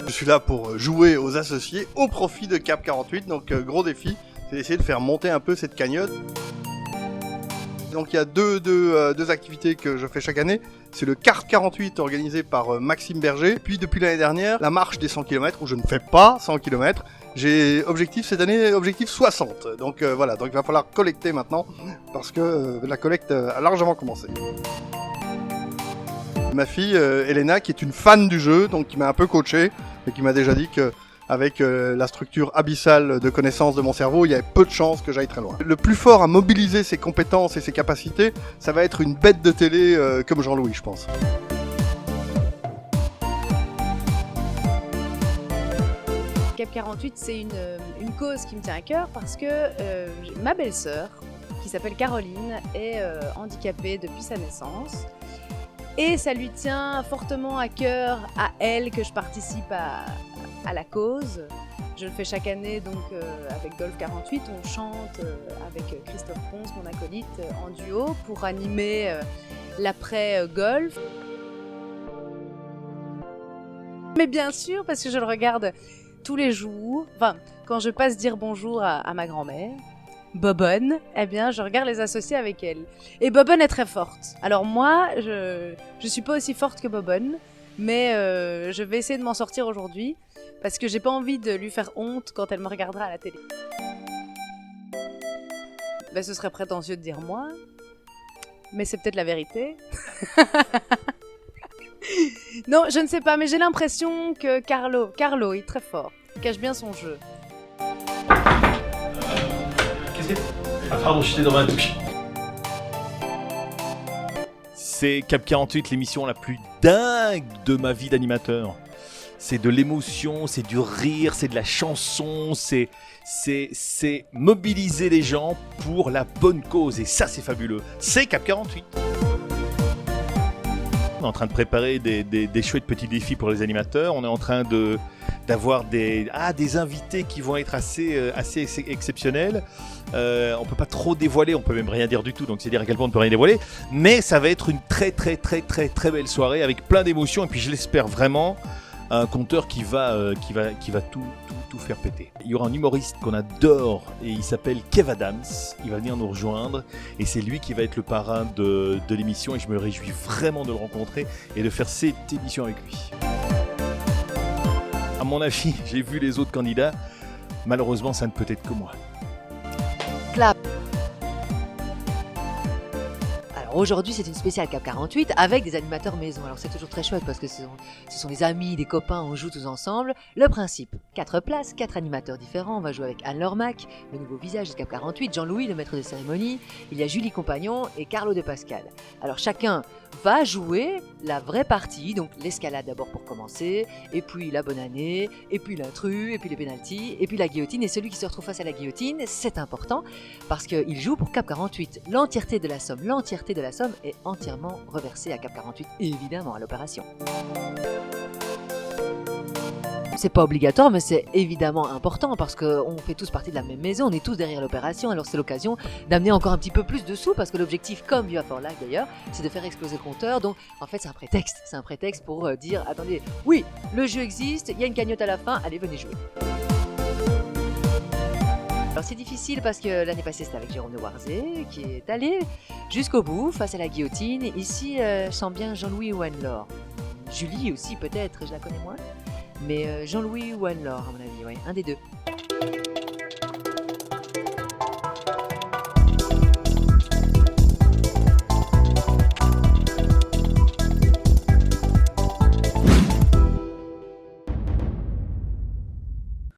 Je suis là pour jouer aux associés au profit de Cap 48, donc gros défi, c'est d'essayer de faire monter un peu cette cagnotte. Donc il y a deux activités que je fais chaque année. C'est le Kart 48 organisé par Maxime Berger. Et puis depuis l'année dernière, la marche des 100 km où je ne fais pas 100 km. J'ai objectif cette année, objectif 60. Donc voilà, donc il va falloir collecter maintenant parce que la collecte a largement commencé. Ma fille Elena, qui est une fan du jeu, donc qui m'a un peu coaché et qui m'a déjà dit que avec la structure abyssale de connaissances de mon cerveau, il y a peu de chances que j'aille très loin. Le plus fort à mobiliser ses compétences et ses capacités, ça va être une bête de télé comme Jean-Louis, je pense. Cap 48, c'est une cause qui me tient à cœur parce que ma belle-sœur, qui s'appelle Caroline, est handicapée depuis sa naissance. Et ça lui tient fortement à cœur, à elle, que je participe à la cause. Je le fais chaque année donc avec Golf 48. On chante avec Christophe Ponce, mon acolyte, en duo pour animer l'après-golf. Mais bien sûr, parce que je le regarde tous les jours, enfin, quand je passe dire bonjour à ma grand-mère, Bobonne, eh bien, je regarde les associés avec elle. Et Bobonne est très forte. Alors moi, je suis pas aussi forte que Bobonne, mais je vais essayer de m'en sortir aujourd'hui, parce que j'ai pas envie de lui faire honte quand elle me regardera à la télé. Ben, ce serait prétentieux de dire moi, mais c'est peut-être la vérité. Non, je ne sais pas, mais j'ai l'impression que Carlo est très fort. Il cache bien son jeu. Ah pardon, j'étais dans ma douche. C'est Cap 48, l'émission la plus dingue de ma vie d'animateur. C'est de l'émotion, c'est du rire, c'est de la chanson, c'est mobiliser les gens pour la bonne cause. Et ça, c'est fabuleux. C'est Cap 48. On est en train de préparer des chouettes petits défis pour les animateurs. On est en train d'avoir des invités qui vont être assez exceptionnels. On peut pas trop dévoiler, on peut même rien dire du tout, donc c'est dire à quel point on ne peut rien dévoiler. Mais ça va être une très belle soirée avec plein d'émotions. Et puis je l'espère vraiment, un compteur qui va tout faire péter. Il y aura un humoriste qu'on adore et il s'appelle Kev Adams. Il va venir nous rejoindre et c'est lui qui va être le parrain de l'émission et je me réjouis vraiment de le rencontrer et de faire cette émission avec lui. À mon avis, j'ai vu les autres candidats. Malheureusement, ça ne peut être que moi. Clap. Alors aujourd'hui, c'est une spéciale Cap 48 avec des animateurs maison. Alors c'est toujours très chouette parce que ce sont des amis, des copains, on joue tous ensemble. Le principe, 4 places, 4 animateurs différents. On va jouer avec Anne Lormac, le nouveau visage de Cap 48, Jean-Louis, le maître de cérémonie. Il y a Julie Compagnon et Carlo de Pascal. Alors chacun va jouer la vraie partie, donc l'escalade d'abord pour commencer, et puis la bonne année, et puis l'intrus, et puis les pénaltys, et puis la guillotine. Et celui qui se retrouve face à la guillotine, c'est important parce qu'il joue pour Cap 48. L'entièreté de la somme est entièrement reversée à Cap 48, évidemment à l'opération. C'est pas obligatoire, mais c'est évidemment important parce qu'on fait tous partie de la même maison, on est tous derrière l'opération, alors c'est l'occasion d'amener encore un petit peu plus de sous parce que l'objectif, comme Viva for Life d'ailleurs, c'est de faire exploser le compteur. Donc en fait, c'est un prétexte pour dire attendez, oui, le jeu existe, il y a une cagnotte à la fin, allez, venez jouer. Alors c'est difficile parce que l'année passée c'était avec Jérôme de Warzé qui est allé jusqu'au bout face à la guillotine. Ici, je sens bien Jean-Louis ou Anne-Laure. Julie aussi peut-être, je la connais moins. Mais Jean-Louis ou Anne-Laure, à mon avis, ouais, un des deux.